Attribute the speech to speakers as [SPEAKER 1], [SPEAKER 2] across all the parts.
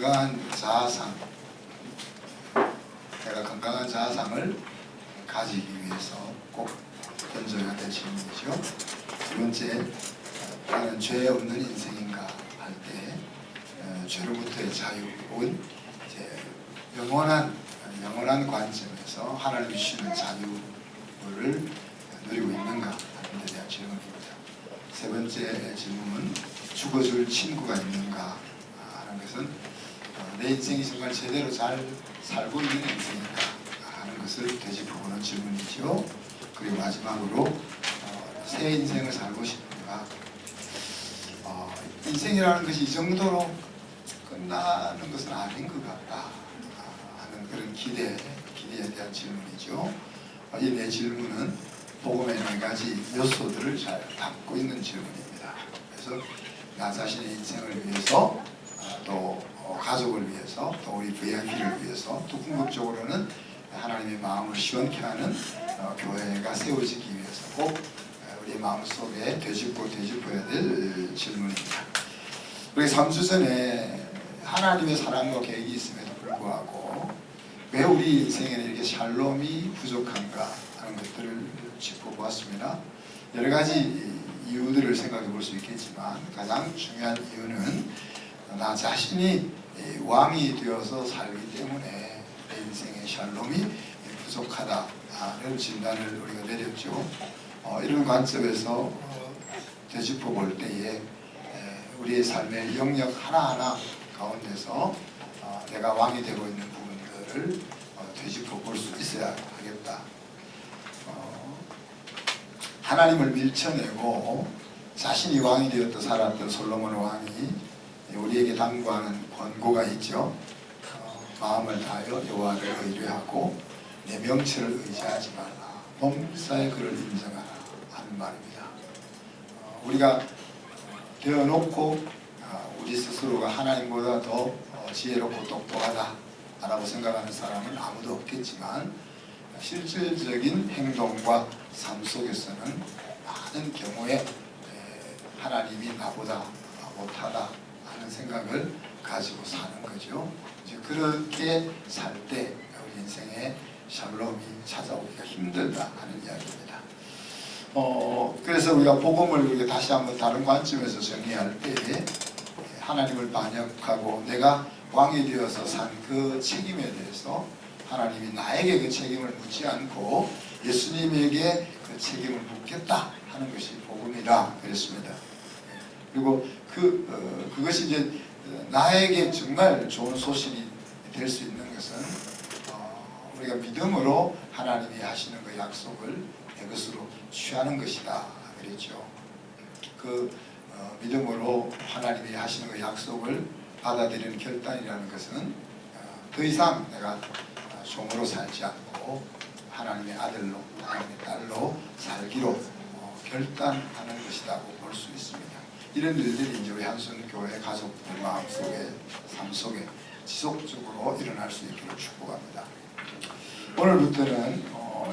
[SPEAKER 1] 건강한 자아상, 내가 건강한 자아상을 가지기 위해서 꼭 던져야 될 질문이죠. 두 번째, 나는 죄 없는 인생인가 할 때 죄로부터의 자유는 이제 영원한 관점에서 하나님이 주시는 자유를 누리고 있는가 하는 데 대한 질문입니다. 세 번째 질문은 죽어줄 친구가 있는가 하는 것은 내 인생이 정말 제대로 잘 살고 있는 인생인가 하는 것을 되짚어보는 질문이죠. 그리고 마지막으로 새 인생을 살고 싶은가, 인생이라는 것이 이 정도로 끝나는 것은 아닌 것 같다 하는 그런 기대에 대한 질문이죠. 이 네 질문은 복음의 네 가지 요소들을 잘 담고 있는 질문입니다. 그래서 나 자신의 인생을 위해서, 또 가족을 위해서, 또 우리 VIP를 위해서, 또 궁극적으로는 하나님의 마음을 시원케 하는 교회가 세워지기 위해서 꼭 우리 마음속에 되짚어야 될 질문입니다. 우리 3주 전에 하나님의 사랑과 계획이 있음에도 불구하고 왜 우리 인생에는 이렇게 샬롬이 부족한가 하는 것들을 짚어보았습니다. 여러 가지 이유들을 생각해 볼 수 있겠지만 가장 중요한 이유는 나 자신이 왕이 되어서 살기 때문에 내 인생의 샬롬이 부족하다는 진단을 우리가 내렸죠. 이런 관점에서 되짚어 볼 때에 우리의 삶의 영역 하나하나 가운데서 내가 왕이 되고 있는 부분들을 되짚어 볼 수 있어야 하겠다. 하나님을 밀쳐내고 자신이 왕이 되었다 살았던 솔로몬 왕이 우리에게 당부하는 권고가 있죠. 마음을 다하여 여호와를 의뢰하고 내 명철을 의지하지 말라. 범사에 그를 인정하라 하는 말입니다. 우리가 되어놓고 우리 스스로가 하나님보다 더 지혜롭고 똑똑하다 라고 생각하는 사람은 아무도 없겠지만 실질적인 행동과 삶 속에서는 많은 경우에 하나님이 나보다 못하다 하는 생각을 가지고 사는 거죠. 이제 그렇게 살 때 우리 인생에 샬롬이 찾아오기가 힘들다 하는 이야기입니다. 그래서 우리가 복음을 다시 한번 다른 관점에서 정리할 때에 하나님을 반역하고 내가 왕이 되어서 산 그 책임에 대해서 하나님이 나에게 그 책임을 묻지 않고 예수님에게 그 책임을 묻겠다 하는 것이 복음이라 그랬습니다. 그리고 그것이 이제 나에게 정말 좋은 소식이 될 수 있는 것은 우리가 믿음으로 하나님이 하시는 그 약속을 내 것으로 취하는 것이다 그랬죠. 그 믿음으로 하나님이 하시는 그 약속을 받아들이는 결단이라는 것은 더 이상 내가 종으로 살지 않고 하나님의 아들로, 하나님의 딸로 살기로 결단하는 것이라고 볼 수 있습니다. 이런 일들이 이제 우리 한순교회 가족들 마음속에, 삶 속에 지속적으로 일어날 수 있기를 축복합니다. 오늘부터는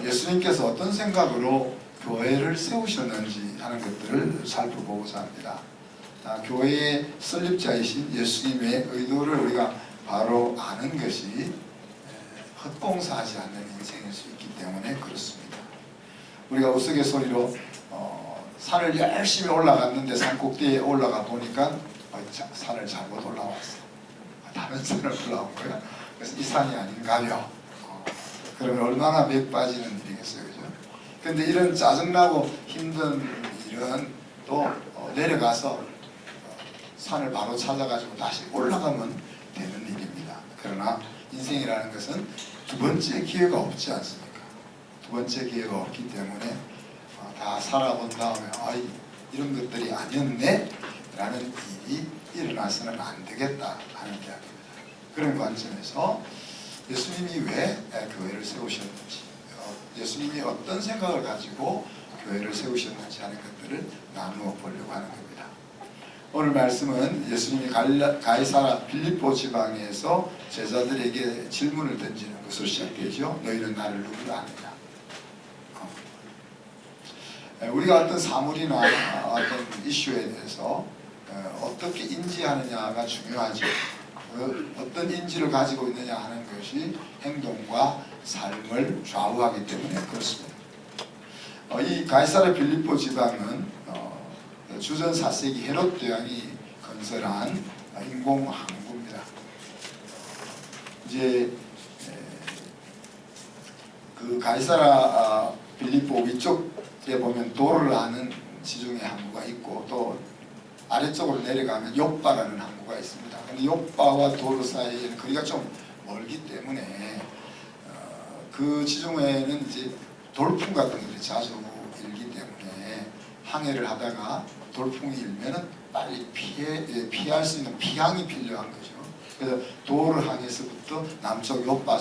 [SPEAKER 1] 예수님께서 어떤 생각으로 교회를 세우셨는지 하는 것들을 살펴보고자 합니다. 교회의 설립자이신 예수님의 의도를 우리가 바로 아는 것이 헛봉사하지 않는 인생일 수 있기 때문에 그렇습니다. 우리가 우스갯소리로 산을 열심히 올라갔는데 산 꼭대기에 올라가 보니까 산을 잘못 올라왔어. 다른 산을 올라온 거야. 그래서 이 산이 아닌가요? 그러면 얼마나 맥 빠지는 일이겠어요, 그죠? 근데 이런 짜증나고 힘든 일은 또 내려가서 산을 바로 찾아가지고 다시 올라가면 되는 일입니다. 그러나 인생이라는 것은 두 번째 기회가 없지 않습니까? 두 번째 기회가 없기 때문에 다 살아본 다음에 이런 것들이 아니었네 라는 일이 일어나서는 안 되겠다 하는 이야기입니다. 그런 관점에서 예수님이 왜 교회를 세우셨는지, 예수님이 어떤 생각을 가지고 교회를 세우셨는지 하는 것들을 나누어 보려고 하는 겁니다. 오늘 말씀은 예수님이 가이사라 빌립보 지방에서 제자들에게 질문을 던지는 것으로 시작되죠. 너희는 나를 누구로 아느냐? 우리가 어떤 사물이나 어떤 이슈에 대해서 어떻게 인지하느냐가 중요하죠. 어떤 인지를 가지고 있느냐 하는 것이 행동과 삶을 좌우하기 때문에 그렇습니다. 이 가이사랴 빌립보 지방은 주전 4세기 헤롯 대왕이 건설한 인공 항구입니다. 이제 그 가이사랴 빌립보 위쪽에 보면 도를 아는 지중해 항구가 있고 또 아래쪽으로 내려가면 욥바라는 항구가 있습니다. 근데 욥바와 도르 사이에는 거리가 좀 멀기 때문에 그 지중해는 이제 돌풍 같은 것들이 자주 일기 때문에 항해를 하다가 돌풍이 일면은 빨리 피할 수 있는 피항이 필요한 거죠. 그래서 도르 항에서부터 남쪽 욥바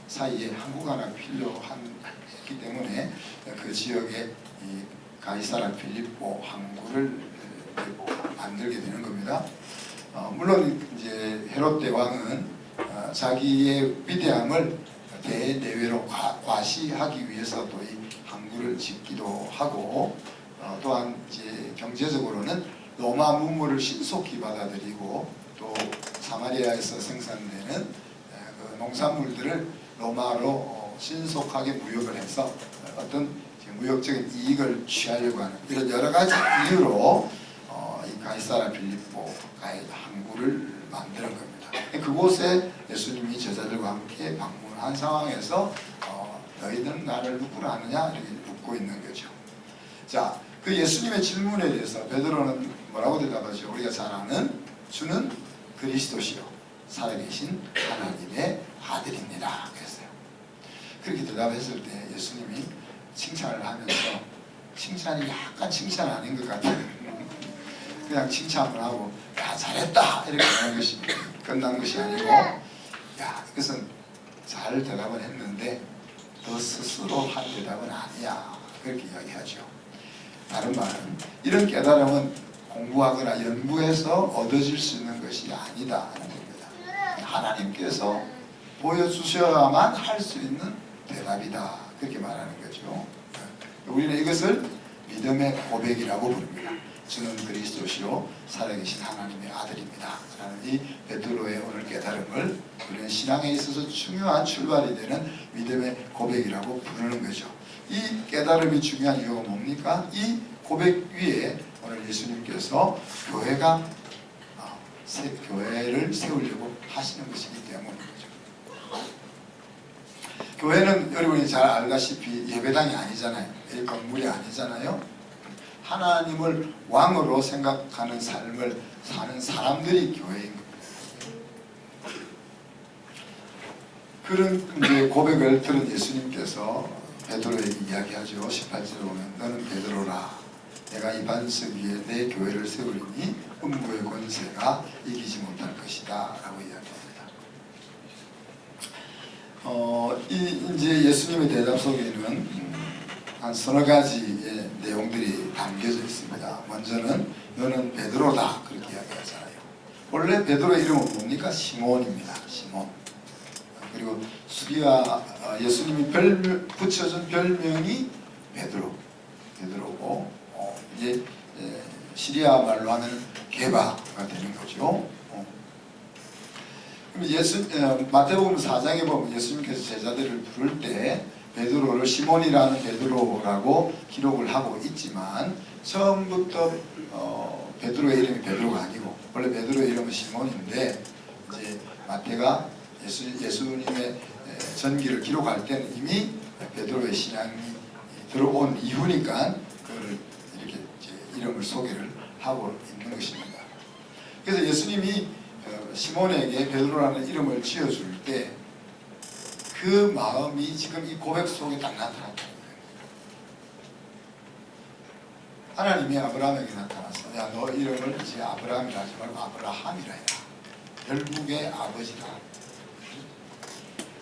[SPEAKER 1] 사이에 항구가 하나 필요했기 때문에 그 지역에 이 가이사랴 빌립보 항구를 만들게 되는 겁니다. 물론 이제 헤롯 대왕은 자기의 위대함을 대내외로 과시하기 위해서 또 이 항구를 짓기도 하고 또한 이제 경제적으로는 로마 문물을 신속히 받아들이고 또 사마리아에서 생산되는 그 농산물들을 로마로 신속하게 무역을 해서 어떤 무역적인 이익을 취하려고 하는 이런 여러 가지 이유로 이 가이사랴 빌립보 항구를 만드는 겁니다. 그곳에 예수님이 제자들과 함께 방문한 상황에서 너희는 나를 누구로 아느냐 이렇게 묻고 있는 거죠. 자, 그 예수님의 질문에 대해서 베드로는 뭐라고 대답하죠? 우리가 잘 아는 주는 그리스도시요 살아계신 하나님의 아들입니다. 그랬어요. 그렇게 대답했을 때 예수님이 칭찬을 하면서 칭찬이 약간 칭찬 아닌 것 같아요. 그냥 칭찬을 하고 야 잘했다 이렇게 하는 것이 끝난 것이 아니고 야 이것은 잘 대답을 했는데 너 스스로 한 대답은 아니야 그렇게 이야기하죠. 다른 말은 이런 깨달음은 공부하거나 연구해서 얻어질 수 있는 것이 아니다 하는 겁니다. 하나님께서 보여주셔야만 할 수 있는 대답이다 그렇게 말하는 거죠. 우리는 이것을 믿음의 고백이라고 부릅니다. 주는 그리스도시요 살아계신 하나님의 아들입니다 라는 이 베드로의 오늘 깨달음을 우리는 신앙에 있어서 중요한 출발이 되는 믿음의 고백이라고 부르는 거죠. 이 깨달음이 중요한 이유가 뭡니까? 이 고백 위에 오늘 예수님께서 교회를 세우려고 하시는 것이기 때문인 거죠. 교회는 여러분이 잘 알다시피 예배당이 아니잖아요. 건물이 아니잖아요. 하나님을 왕으로 생각하는 삶을 사는 사람들이 교회인 겁니다. 그런 이제 고백을 들은 예수님께서 베드로에게 이야기하죠. 18절에 보면 너는 베드로라. 내가 이 반석 위에 내 교회를 세우리니 음부의 권세가 이기지 못할 것이다 라고 이야기합니다. 이제 예수님의 대답 속에는 한 서너 가지의 내용들이 담겨져 있습니다. 먼저는 너는 베드로다 그렇게 이야기하잖아요. 원래 베드로의 이름은 뭡니까? 시몬입니다. 시몬. 그리고 예수님이 붙여준 별명이 베드로고 이제 시리아 말로 하면 게바가 되는 거죠. 마태복음 4장에 보면 예수님께서 제자들을 부를 때 베드로를 시몬이라는 베드로라고 기록을 하고 있지만 처음부터 베드로의 이름이 베드로가 아니고 원래 베드로의 이름은 시몬인데 이제 마태가 예수님의 전기를 기록할 때는 이미 베드로의 신앙이 들어온 이후니까 그걸 이렇게 이름을 소개를 하고 있는 것입니다. 그래서 예수님이 시몬에게 베드로라는 이름을 지어줄 때 그 마음이 지금 이 고백 속에 딱 나타났다는 거예요. 하나님이 아브라함에게 나타나서 야 너 이름을 이제 아브라함이라 하지 말고 아브라함이라 해라. 열국의 아버지다.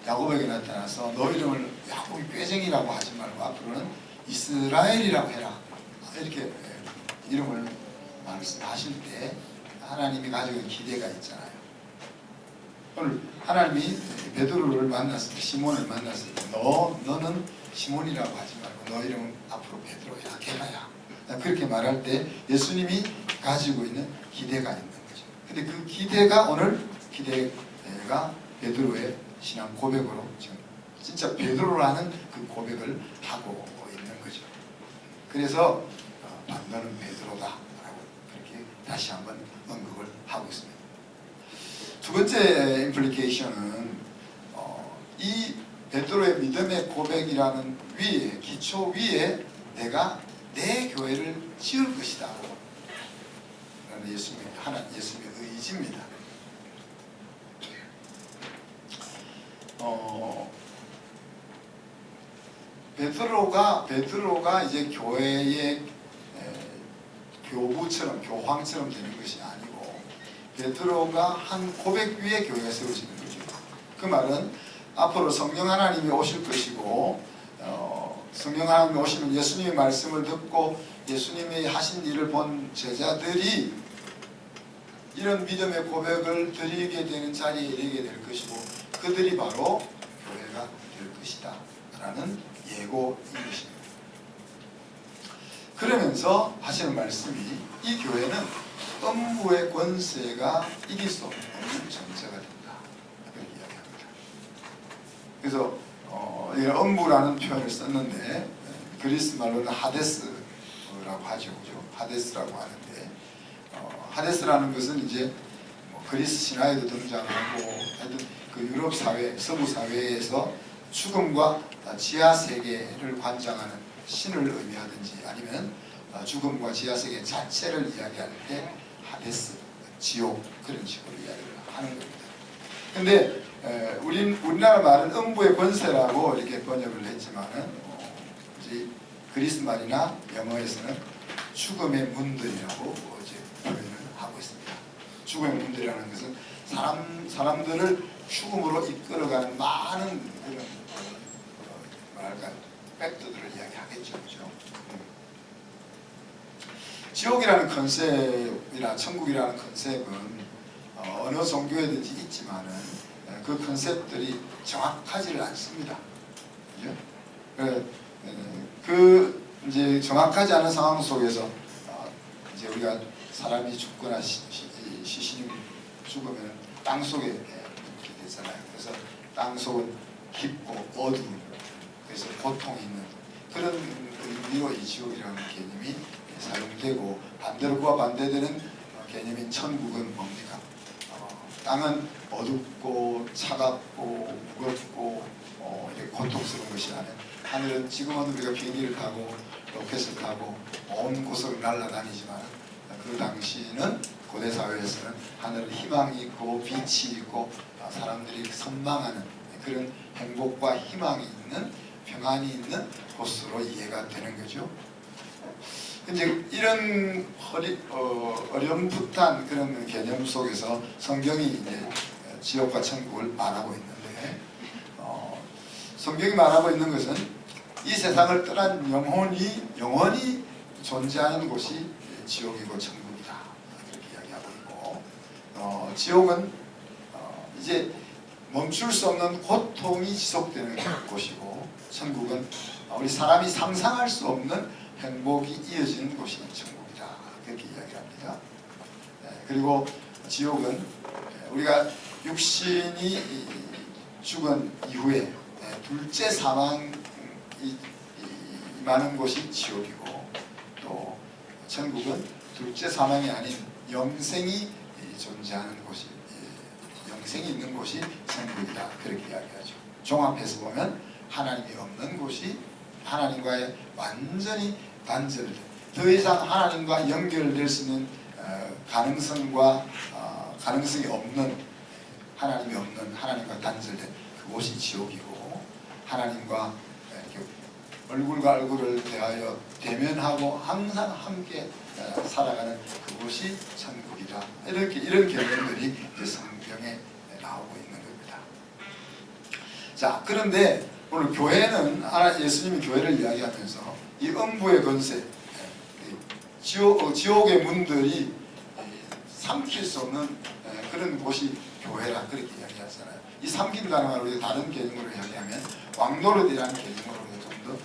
[SPEAKER 1] 야곱에게 나타나서 너 이름을 야곱이 꾀쟁이라고 하지 말고 앞으로는 이스라엘이라고 해라. 이렇게 이름을 말씀하실 때 하나님이 가지고 있는 기대가 있잖아요. 오늘 하나님이 베드로를 만났을 때 시몬을 만났을 때 너는 시몬이라고 하지 말고 너 이름은 앞으로 베드로야 게바야 그렇게 말할 때 예수님이 가지고 있는 기대가 있는 거죠. 근데 그 기대가 오늘 멜기세덱가 베드로의 신앙 고백으로 지금 진짜 베드로라는 그 고백을 하고 있는 거죠. 그래서 너는 베드로다라고 그렇게 다시 한번 언급을 하고 있습니다. 두 번째 임플리케이션은 이 베드로의 믿음의 고백이라는 위에, 기초 위에 내가 내 교회를 지을 것이다 라는 예수님의 의지입니다. 베드로가 이제 교회의 교부처럼, 교황처럼 되는 것이 아니고 베드로가 한 고백 위에 교회가 세워지는 거죠. 그 말은 앞으로 성령 하나님이 오실 것이고 성령 하나님이 오시면 예수님의 말씀을 듣고 예수님이 하신 일을 본 제자들이 이런 믿음의 고백을 드리게 되는 자리에 이르게 될 것이고 그들이 바로 교회가 될 것이다 라는 예고인 것입니다. 그러면서 하시는 말씀이 이 교회는 음부의 권세가 이길 수 없는 존재가 된다 이렇게 이야기합니다. 그래서 음부라는 표현을 썼는데 그리스 말로는 하데스라고 하죠. 그죠? 하데스라고 하는데 하데스라는 것은 이제 그리스 신화에도 등장하고 하여튼 그 유럽 사회, 서부 사회에서 죽음과 지하 세계를 관장하는 신을 의미하든지 아니면 죽음과 지하 세계 자체를 이야기할 때 하데스, 지옥 그런 식으로 이야기를 하는 겁니다. 근데 우리나라 말은 음부의 권세라고 이렇게 번역을 했지만은 이제 그리스 말이나 영어에서는 죽음의 문들이라고 이제 표현을 하고 있습니다. 죽음의 문들이라는 것은 사람들을 죽음으로 이끌어가는 많은 그런 뭐랄까 팩터들을 이야기하겠죠, 그렇죠? 지옥이라는 컨셉이나 천국이라는 컨셉은 어느 종교에든지 있지만은 그 컨셉들이 정확하지를 않습니다. 그죠? 그 이제 정확하지 않은 상황 속에서 이제 우리가 사람이 죽거나 시신이 죽으면 땅 속에 묻게 되잖아요. 그래서 땅 속은 깊고 어두운 그래서 고통이 있는 그런 의미로 이 지옥이라는 개념이 사용되고 반대로 그와 반대되는 개념인 천국은 뭡니까? 땅은 어둡고 차갑고 무겁고 이렇게 고통스러운 것이 아닌 하늘은 지금은 우리가 비행기를 타고 로켓을 타고 온 곳을 날아다니지만 그 당시는 고대 사회에서는 하늘에 희망이 있고 빛이 있고 사람들이 선망하는 그런 행복과 희망이 있는 평안이 있는 곳으로 이해가 되는 거죠. 이제 이런 어렴풋한 그런 개념 속에서 성경이 이제 지옥과 천국을 말하고 있는데 성경이 말하고 있는 것은 이 세상을 떠난 영원히 존재하는 곳이 지옥이고 천국이다 이렇게 이야기하고 있고 지옥은 이제 멈출 수 없는 고통이 지속되는 곳이고 천국은 우리 사람이 상상할 수 없는 행복이 이어지는 곳이 천국이다 그렇게 이야기합니다. 그리고 지옥은 우리가 육신이 죽은 이후에 둘째 사망이 임하는 곳이 지옥이고 또 천국은 둘째 사망이 아닌 영생이 존재하는 곳이 영생이 있는 곳이 천국이다 그렇게 이야기하죠. 종합해서 보면 하나님이 없는 곳이 하나님과의 완전히 단절된 더 이상 하나님과 연결될 수 있는 가능성이 없는 하나님이 없는 하나님과 단절된 그곳이 지옥이고 하나님과 얼굴과 얼굴을 대하여 대면하고 항상 함께 살아가는 그곳이 천국이다. 이런 개념들이 이제 성경에 나오고 있는 겁니다. 자, 그런데 오늘 교회는 예수님이 교회를 이야기하면서 이 음부의 권세, 지옥의 문들이 삼킬 수 없는 그런 곳이 교회라 그렇게 이야기하잖아요. 이 삼킨다는 말 우리가 다른 개념으로 이야기하면 왕노릇이라는 개념으로 좀 더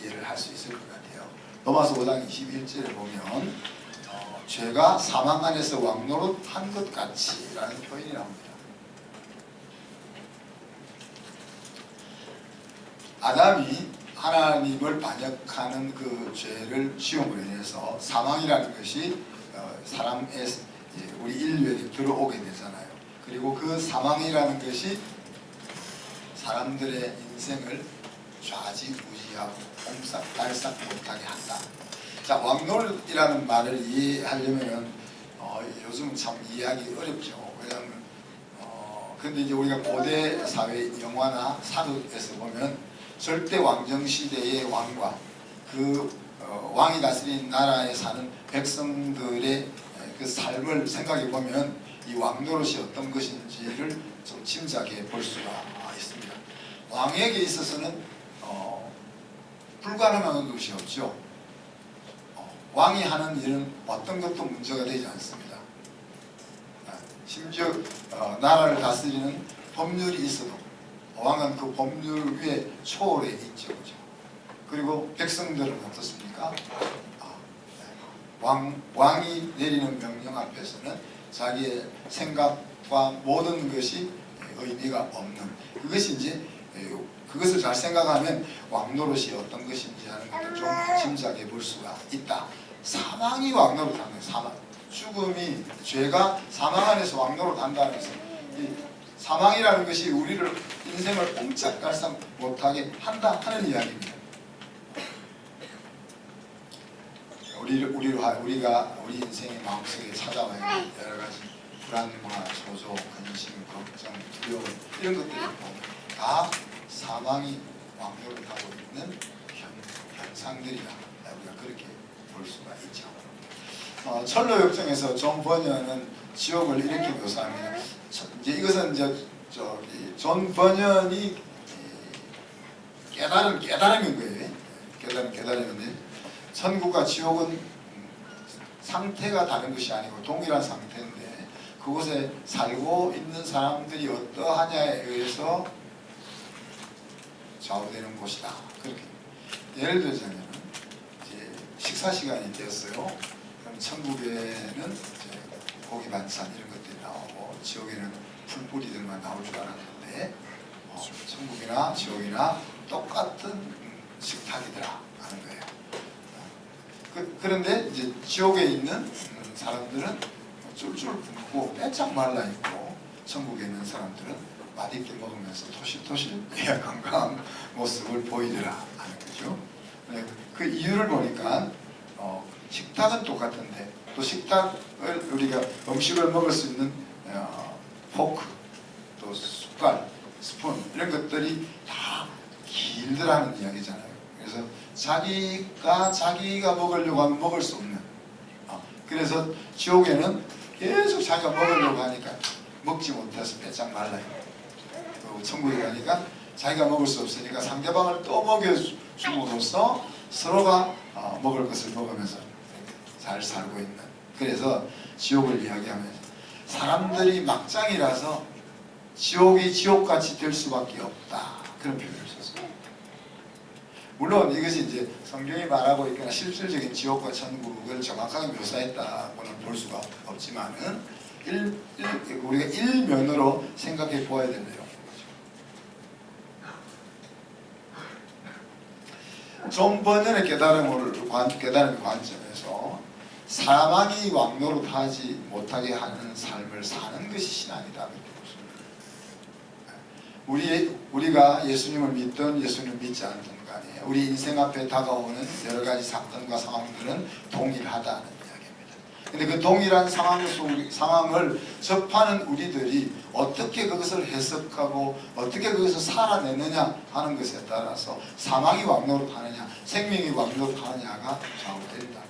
[SPEAKER 1] 이해를 할 수 있을 것 같아요. 로마서 5장 21절에 보면 죄가 사망 안에서 왕노릇한 것 같이라는 표현이 나옵니다. 아담이 하나님을 반역하는 그 죄를 지음으로 인해서 사망이라는 것이 사람의 우리 인류에게 들어오게 되잖아요. 그리고 그 사망이라는 것이 사람들의 인생을 좌지우지하고 옴싹달싹 못하게 한다. 자, 왕노릇이라는 말을 이해하려면 요즘 참 이해하기 어렵죠. 왜냐하면 근데 이제 우리가 고대 사회 영화나 사극에서 보면 절대 왕정 시대의 왕과 그 왕이 다스린 나라에 사는 백성들의 그 삶을 생각해 보면 이 왕노릇이 어떤 것인지를 좀 짐작해 볼 수가 있습니다. 왕에게 있어서는 불가능한 것이 없죠. 왕이 하는 일은 어떤 것도 문제가 되지 않습니다. 심지어 나라를 다스리는 법률이 있어도 왕은 그 법률 위에 초월해 있죠. 그죠? 그리고 백성들은 어떻습니까? 왕이 내리는 명령 앞에서는 자기의 생각과 모든 것이 의미가 없는, 그것이 이제 그것을 잘 생각하면 왕노릇이 어떤 것인지 하는 것을 좀 짐작해 볼 수가 있다. 사망이 왕노릇하는 거예요. 사망. 죽음이, 죄가 사망 안에서 왕노릇한다는 것은 이 사망이라는 것이 우리를 인생을 옴짝달싹 못하게 한다 하는 이야기입니다. 우리가 우리 인생의 마음속에 찾아와 있는 여러 가지 불안과 소조, 근심, 걱정, 두려움 이런 것들이 다 사망이 왕노릇하고 있는 현상들이다. 우리가 그렇게 볼 수가 있죠. 철로역정에서 존 버년은 지옥을 이렇게 묘사합니다. 이제 이것은 이제 존 버년이 깨달음인 거예요. 깨달음인데 천국과 지옥은 상태가 다른 것이 아니고 동일한 상태인데 그곳에 살고 있는 사람들이 어떠하냐에 의해서 좌우되는 곳이다. 그렇게 예를 들자면 이제 식사 시간이 되었어요. 그럼 천국에는 이제 고기 반찬 이런 것들이 나오고 지옥에는 풀뿌리들만 나올 줄 알았는데 천국이나 지옥이나 똑같은 식탁이더라 하는 거예요. 그런데 이제 지옥에 있는 사람들은 쫄쫄 굶고 빼짝 말라 있고 천국에 있는 사람들은 맛있게 먹으면서 토실토실 건강한 모습을 보이더라 하는 거죠. 그 이유를 보니까 식탁은 똑같은데 또 식탁을 우리가 음식을 먹을 수 있는 포크 또 숟갈, 스푼 이런 것들이 다 길더라는 이야기잖아요. 그래서 자기가 먹으려고 하면 먹을 수 없는 그래서 지옥에는 계속 자기가 먹으려고 하니까 먹지 못해서 빼짝 말라요. 천국에 가니까 자기가 먹을 수 없으니까 상대방을 또 먹여줌으로써 서로가 먹을 것을 먹으면서 잘 살고 있는, 그래서 지옥을 이야기하면서 사람들이 막장이라서 지옥이 지옥같이 될 수밖에 없다 그런 표현을 썼습니다. 물론 이것이 이제 성경이 말하고 있거나 실질적인 지옥과 천국을 정확하게 묘사했다고는 볼 수가 없지만은 우리가 일면으로 생각해 보아야 된대요. 존 버년의 깨달음의 관점에서 사망이 왕노릇하지 못하게 하는 삶을 사는 것이 신앙이다. 우리가 예수님을 믿든 예수님을 믿지 않든 간에 우리 인생 앞에 다가오는 여러 가지 사건과 상황들은 동일하다는 이야기입니다. 그런데 그 동일한 상황을 접하는 우리들이 어떻게 그것을 해석하고 어떻게 그것을 살아내느냐 하는 것에 따라서 사망이 왕노릇하느냐 생명이 왕노릇하느냐가 좌우된다.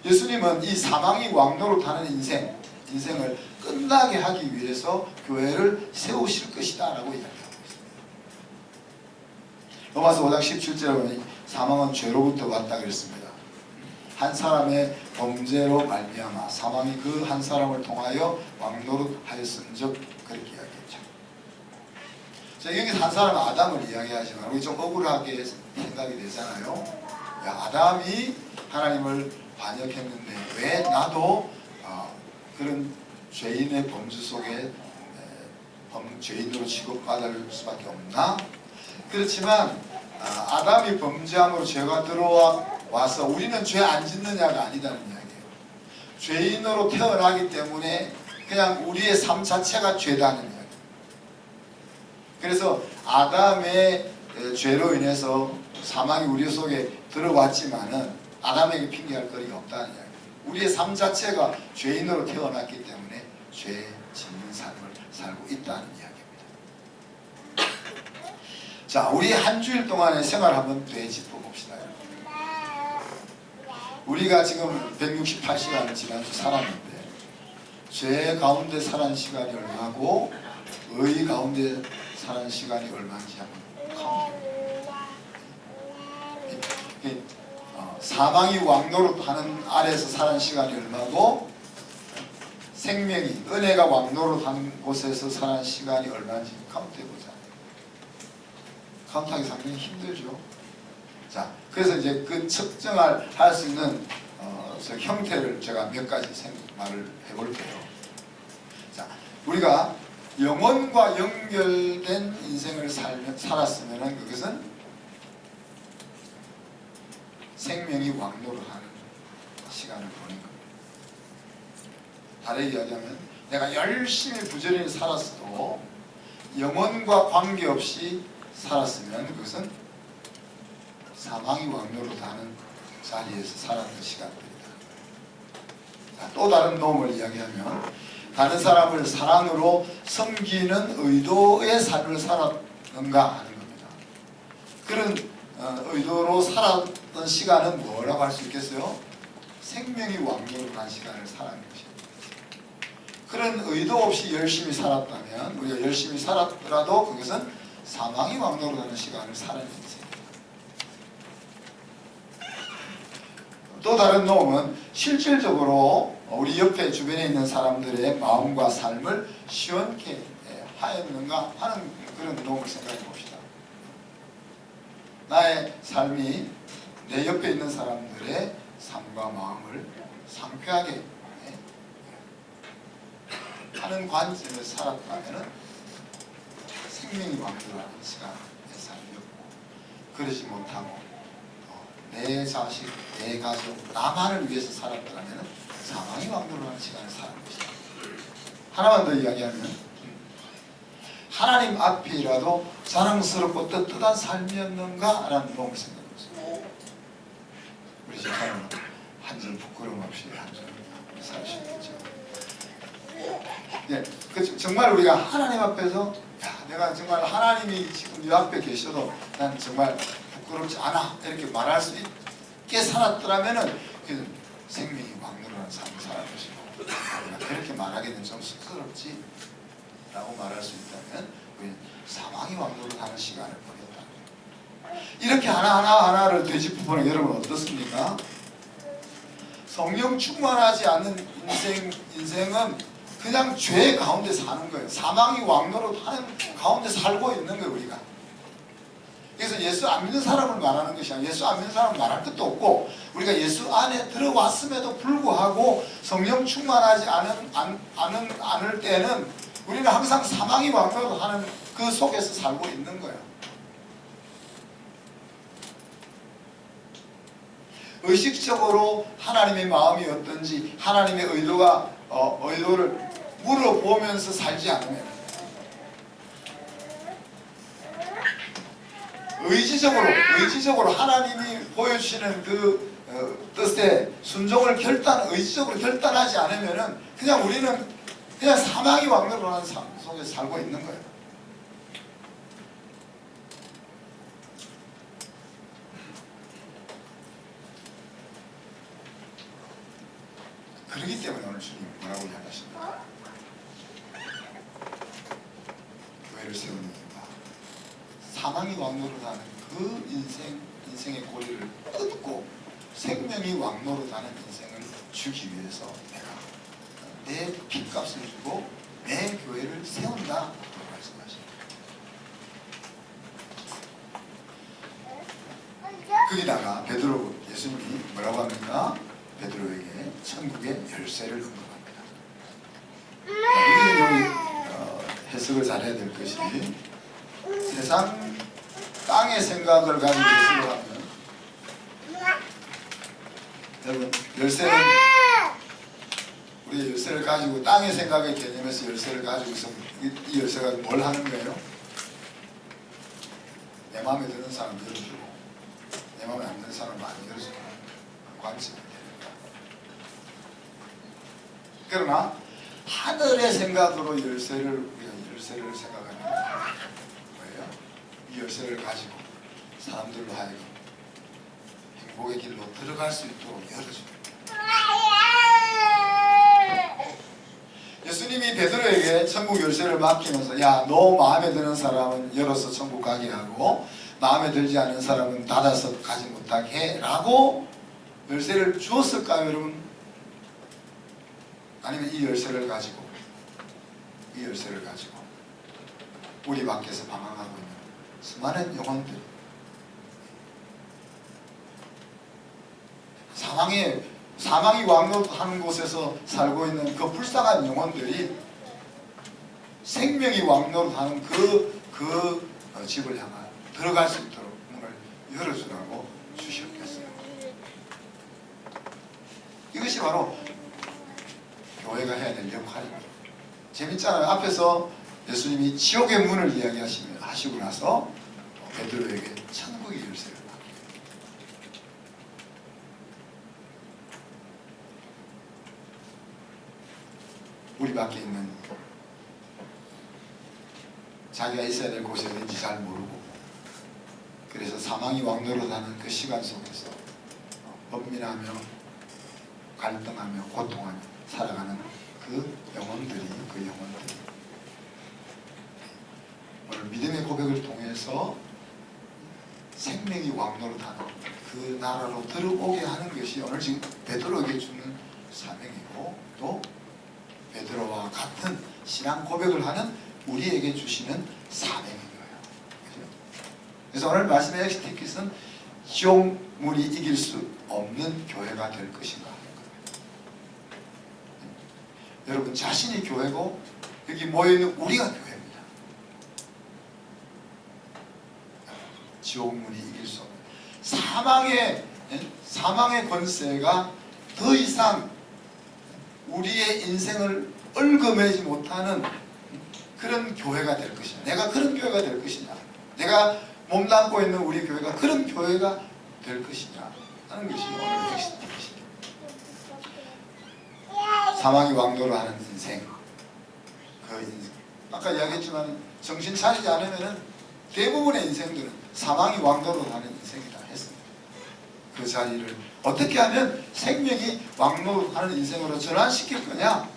[SPEAKER 1] 예수님은 이 사망이 왕노릇하는 인생을 끝나게 하기 위해서 교회를 세우실 것이다 라고 이야기하고 있습니다. 로마서 5장 17절에 보니 사망은 죄로부터 왔다 그랬습니다. 한 사람의 범죄로 말미암아 사망이 그 한 사람을 통하여 왕노릇하였은즉 그렇게 이야기했죠. 자, 여기서 한 사람은 아담을 이야기하지만 우리 좀 억울하게 생각이 되잖아요. 아담이 하나님을 반역했는데 왜 나도 그런 죄인의 범주 속에 죄인으로 취급받을 수밖에 없나? 그렇지만 아담이 범죄함으로 죄가 들어와서 우리는 죄 안 짓느냐가 아니다는 이야기예요. 죄인으로 태어나기 때문에 그냥 우리의 삶 자체가 죄다는 이야기예요. 그래서 아담의 죄로 인해서 사망이 우리 속에 들어왔지만은 아담에게 핑계할 거리가 없다는 이야기예요. 우리의 삶 자체가 죄인으로 태어났기 때문에 죄 짓는 삶을 살고 있다는 이야기입니다. 자, 우리 한 주일 동안의 생활 한번 되짚어 봅시다. 우리가 지금 168시간을 지난주 살았는데 죄 가운데 살한 시간이 얼마고 의 가운데 살한 시간이 얼마인지 한번 카운트해봅니다. 사망이 왕노릇하는 아래에서 살한 시간이 얼마고 생명이 은혜가 왕노릇하는 곳에서 살한 시간이 얼마인지 카운트해보자. 카운트하기 상당히 힘들죠. 자, 그래서 이제 그 측정할 할 수 있는 형태를 제가 몇 가지 말을 해볼게요. 자, 우리가 영혼과 연결된 인생을 살았으면 그것은 생명이 왕노릇하는 시간을 보낸 겁니다. 다르게 이야기하면 내가 열심히 부지런히 살았어도 영혼과 관계없이 살았으면 그것은 사망이 왕노릇하는 자리에서 살았던 시간들이다. 자, 또 다른 도움을 이야기하면 다른 사람을 사랑으로 섬기는 의도의 삶을 살았는가 하는 겁니다. 그런 의도로 살았던 시간은 뭐라고 할 수 있겠어요? 생명이 왕노릇한 시간을 살아낸 것입니다. 그런 의도 없이 열심히 살았다면 우리가 열심히 살았더라도 그것은 사망이 왕노릇하는 시간을 살아낸 것입니다. 또 다른 도움은 실질적으로 우리 옆에 주변에 있는 사람들의 마음과 삶을 시원케 하였는가 하는 그런 도움을 생각해 봅시다. 나의 삶이 내 옆에 있는 사람들의 삶과 마음을 상쾌하게 하는 관점에서 살았다면 생명이 왕노릇하는 시간의 삶이었고, 그러지 못하고 내 자식, 내 가족, 나만을 위해서 살았다면 사망이 왕노릇하는 시간을 사는 것이다. 하나만 더 이야기하면 하나님 앞이라도 자랑스럽고 떳떳한 삶이었는가? 라는 도움을 생각해보세요. 우리 집사람은 한 줄 부끄러움 없이 한 줄 살 수 있겠죠. 예, 정말 우리가 하나님 앞에서 내가 정말 하나님이 지금 이 앞에 계셔도 난 정말 부끄럽지 않아 이렇게 말할 수 있게 살았더라면 그 생명이 왕노릇한 삶을 살아갈 것이고, 우리가 그렇게 말하기는 좀 쑥스럽지 라고 말할 수 있다면 우리는 사망이 왕노릇하는 시간을 보냈다. 이렇게 하나를 되짚어보는 여러분 어떻습니까? 성령 충만하지 않은 인생은 그냥 죄 가운데 사는 거예요. 사망이 왕노릇하는 가운데 살고 있는 거예요, 우리가. 그래서 예수 안 믿는 사람을 말하는 것이 아니라 예수 안 믿는 사람을 말할 것도 없고, 우리가 예수 안에 들어왔음에도 불구하고 성령 충만하지 않을 때는 우리는 항상 사망이 왕노릇하는 그 속에서 살고 있는 거예요. 의식적으로 하나님의 마음이 어떤지 하나님의 의도를 물어보면서 살지 않으면, 의지적으로 하나님이 보여주시는 그 뜻에 순종을 의지적으로 결단하지 않으면은 그냥 우리는 그냥 사망이 왕노릇하는 삶 속에 살고 있는 거예요. 그렇기 때문에 오늘 주님 뭐라고 이야기하십니까? 교회를 세우는 이유가 사망이 왕노릇하는 그 인생의 고리를 끊고 생명이 왕노릇하는 인생을 주기 위해서 내가 내 핏값을 주고 내 교회를 세운다 말씀하십니다. 거기다가 예수님이 뭐라고 합니까? 베드로에게 천국의 열쇠를 언급합니다. 우리는 여기 해석을 잘해야 될 것이, 세상 땅의 생각을 가지고 해석을 하면, 여러분 열쇠는 우리 열쇠를 가지고 땅의 생각의 개념에서 열쇠를 가지고서 이 열쇠가 뭘 하는 거예요? 내 마음에 드는 사람 열어주고 내 마음에 안 드는 사람 안 열어주고 관심이 됩니다. 그러나 하늘의 생각으로 우리가 열쇠를 생각하면 뭐예요? 이 열쇠를 가지고 사람들로 하여금 행복의 길로 들어갈 수 있도록 열어줍니다. 예수님이 베드로에게 천국 열쇠를 맡기면서, 야, 너 마음에 드는 사람은 열어서 천국 가게 하고 마음에 들지 않는 사람은 닫아서 가지 못하게 해 라고 열쇠를 주었을까요, 여러분? 아니면 이 열쇠를 가지고 우리 밖에서 방황하고 있는 수많은 영혼들, 사망이 왕노하는 곳에서 살고 있는 그 불쌍한 영혼들이 생명이 왕노하는 그 집을 향하여 들어갈 수 있도록 문을 열어주라고 주셨겠어요. 이것이 바로 교회가 해야 될 역할입니다. 재밌잖아요. 앞에서 예수님이 지옥의 문을 이야기하시고 나서 베드로에게 천국의 열쇠를 우리 밖에 있는, 자기가 있어야 될 곳이 어딘지 잘 모르고 그래서 사망이 왕노릇하는 그 시간 속에서 번민하며 갈등하며 고통하며 살아가는 그 영혼들이 오늘 믿음의 고백을 통해서 생명이 왕노릇하는 그 나라로 들어오게 하는 것이 오늘 지금 베드로에게 주는 사명이고, 또 베드로와 같은 신앙 고백을 하는 우리에게 주시는 사명인 거예요. 그래서 오늘 말씀의 엑스티킷은 지옥 문이 이길 수 없는 교회가 될 것인가 하는 거예요. 여러분 자신이 교회고 여기 모여있는 우리가 교회입니다. 지옥 문이 이길 수 없는 사망의 권세가 더 이상 우리의 인생을 얽어매지 못하는 그런 교회가 될 것이냐, 내가 그런 교회가 될 것이냐, 내가 몸담고 있는 우리 교회가 그런 교회가 될 것이냐 하는 것이 오늘 핵심입니다. 사망이 왕도를 하는 인생, 그 인생, 아까 이야기했지만 정신 차리지 않으면 대부분의 인생들은 사망이 왕도를 하는 인생이다 했습니다. 그 자리를 어떻게 하면 생명이 왕노하는 인생으로 전환시킬 거냐?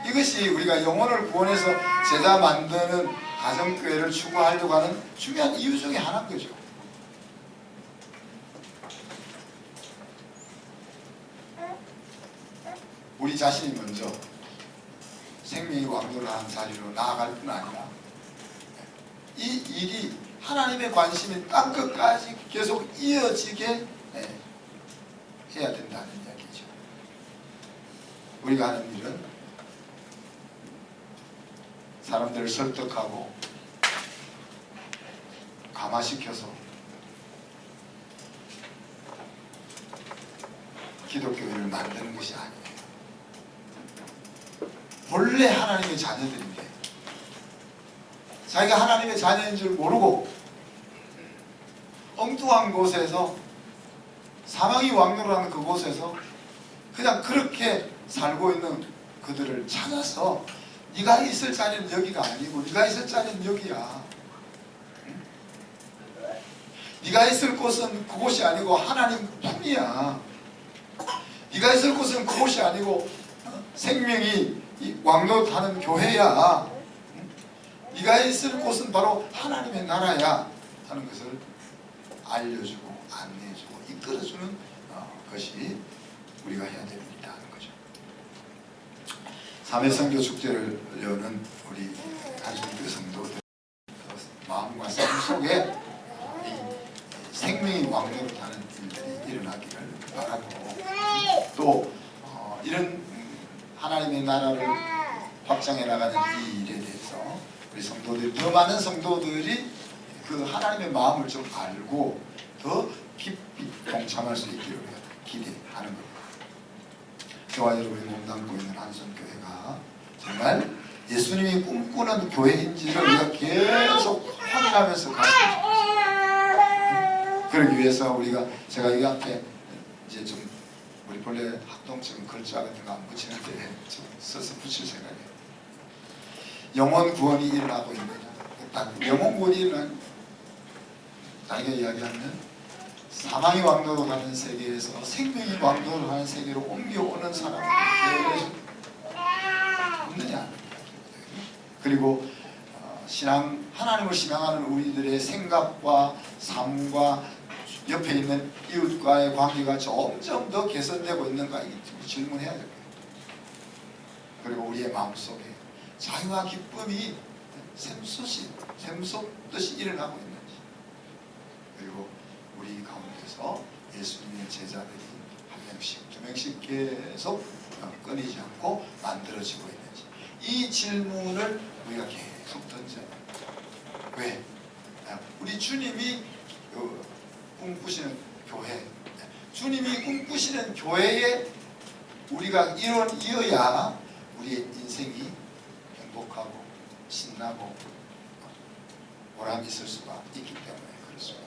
[SPEAKER 1] 이것이 우리가 영혼을 구원해서 제자 만드는 가정교회를 추구하려고 하는 중요한 이유 중에 하나인 거죠. 우리 자신이 먼저 생명이 왕노를 하는 자리로 나아갈 뿐 아니라 이 일이 하나님의 관심이 땅끝까지 계속 이어지게 해야 된다는 이야기죠. 우리가 하는 일은 사람들을 설득하고 감화시켜서 기독교회를 만드는 것이 아니에요. 본래 하나님의 자녀들인데 자기가 하나님의 자녀인 줄 모르고 엉뚱한 곳에서, 사망이 왕노릇하는 그곳에서 그냥 그렇게 살고 있는 그들을 찾아서 네가 있을 자리는 여기가 아니고 네가 있을 자리는 여기야. 네가 있을 곳은 그곳이 아니고 하나님 품이야. 네가 있을 곳은 그곳이 아니고 생명이 왕노릇하는 교회야. 네가 있을 곳은 바로 하나님의 나라야 하는 것을 알려주고 안내해주고 이끌어주는 것이 우리가 해야 될 일이다 하는 거죠. 3회 선교 축제를 여는 우리 한송교 성도들 마음과 삶 속에 생명이 왕노릇하는 일들이 일어나기를 바라고, 또 이런 하나님의 나라를 확장해 나가는 이 일에 대해서 우리 성도들, 더 많은 성도들이 그 하나님의 마음을 좀 알고 더 깊이 동참할 수 있기를 기대하는 겁니다. 저와 여러분이 몸담고 있는 한성교회가 정말 예수님이 꿈꾸는 교회인지를 우리가 계속 확인하면서 갔으면 좋겠습니다. 그러기 위해서 우리가 제가 여기 앞에 이제 좀 우리 본래 합동적인 글자 같은 거 안 붙이는데 좀 써서 붙일 생각이에요. 영혼 구원이 일어나고 있느냐. 영혼 구원이 일어나는 자기가 이야기하는 사망이 왕노로 가는 세계에서 생명이 왕노로 가는 세계로 옮겨오는 사람이 없느냐. 그리고 하나님을 신앙하는 우리들의 생각과 삶과 옆에 있는 이웃과의 관계가 점점 더 개선되고 있는가 질문해야 될 거예요. 그리고 우리의 마음속에 자유와 기쁨이 샘솟듯이 일어나고 있는지, 그리고 우리 가운데서 예수님의 제자들이 한 명씩 두 명씩 계속 끊이지 않고 만들어지고 있는지, 이 질문을 우리가 계속 던져요. 왜? 우리 주님이 꿈꾸시는 교회, 주님이 꿈꾸시는 교회에 우리가 이어야 우리의 인생이 행복하고 신나고 보람이 있을 수가 있기 때문에 그렇습니다.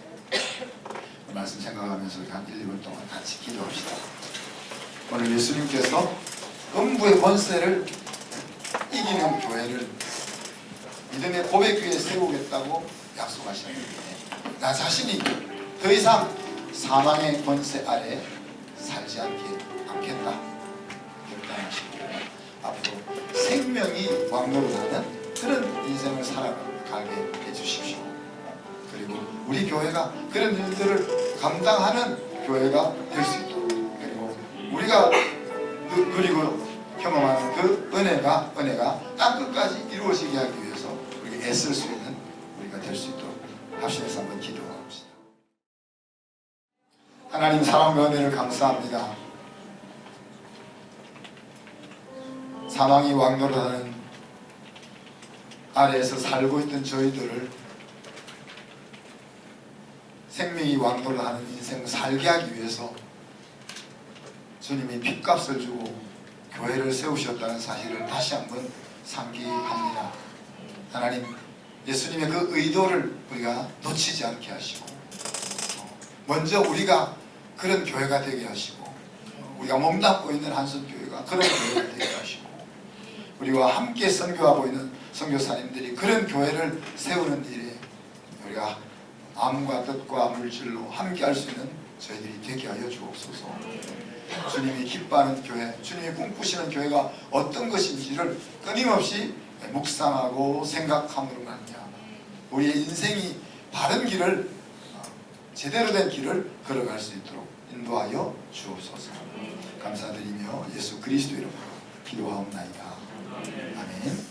[SPEAKER 1] 그 말씀 생각하면서 한 1, 2분 동안 같이 기도합시다. 오늘 예수님께서 음부의 권세를 이기는 교회를 믿음의 고백 위에 세우겠다고 약속하셨는데, 나 자신이 더 이상 사망의 권세 아래 살지 않겠다 결단하시고 앞으로 생명이 왕노릇하는 그런 인생을 살아가게 해주십시오. 그리고 우리 교회가 그런 일들을 감당하는 교회가 될 수 있도록, 그리고 우리가 누리고 경험하는 그 은혜가 땅끝까지 이루어지게 하기 위해서 우리가 애쓸 수 있는 우리가 될 수 있도록 합심해서 한번 기도합시다. 하나님, 사랑과 은혜를 감사합니다. 사망이 왕노릇하는 아래에서 살고 있던 저희들을 생명이 왕노릇하는 인생을 살게 하기 위해서 주님이 핏값을 주고 교회를 세우셨다는 사실을 다시 한번 상기합니다. 하나님, 예수님의 그 의도를 우리가 놓치지 않게 하시고, 먼저 우리가 그런 교회가 되게 하시고, 우리가 몸담고 있는 한성교회가 그런 교회가 되게 하시고, 우리와 함께 선교하고 있는 선교사님들이 그런 교회를 세우는 일에 우리가 마음과 뜻과 물질로 함께 할 수 있는 저희들이 되게 하여 주옵소서. 주님이 기뻐하는 교회, 주님이 꿈꾸시는 교회가 어떤 것인지를 끊임없이 묵상하고 생각함으로 말미암아 우리의 인생이 바른 길을, 제대로 된 길을 걸어갈 수 있도록 인도하여 주옵소서. 감사드리며 예수 그리스도 이름으로 기도하옵나이다. 아멘.